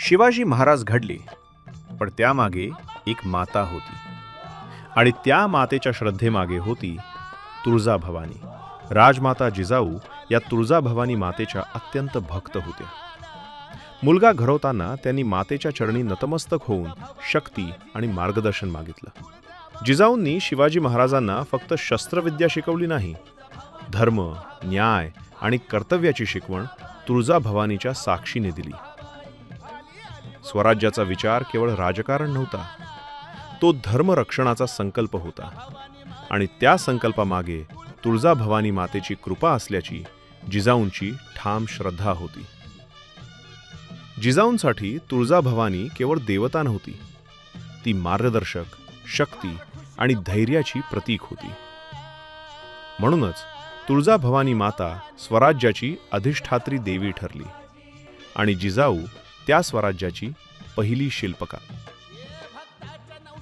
शिवाजी महाराज घडले, पण त्यामागे एक माता होती आणि त्या मातेच्या श्रद्धेमागे होती तुळजाभवानी. राजमाता जिजाऊ या तुळजाभवानी मातेच्या अत्यंत भक्त होत्या. मुलगा घडवताना त्यांनी मातेच्या चरणी नतमस्तक होऊन शक्ती आणि मार्गदर्शन मागितलं. जिजाऊंनी शिवाजी महाराजांना फक्त शस्त्रविद्या शिकवली नाही, धर्म, न्याय आणि कर्तव्याची शिकवण तुळजाभवानीच्या साक्षीने दिली. स्वराज्याचा विचार केवळ राजकारण नव्हता, तो धर्मरक्षणाचा संकल्प होता आणि त्या संकल्पामागे तुळजाभवानी मातेची कृपा असल्याची जिजाऊंची ठाम श्रद्धा होती. जिजाऊंसाठी तुळजाभवानी केवळ देवता नव्हती, ती मार्गदर्शक, शक्ती आणि धैर्याची प्रतीक होती. म्हणूनच तुळजाभवानी माता स्वराज्याची अधिष्ठात्री देवी ठरली आणि जिजाऊ त्या स्वराज्याची पहिली शिल्पकार.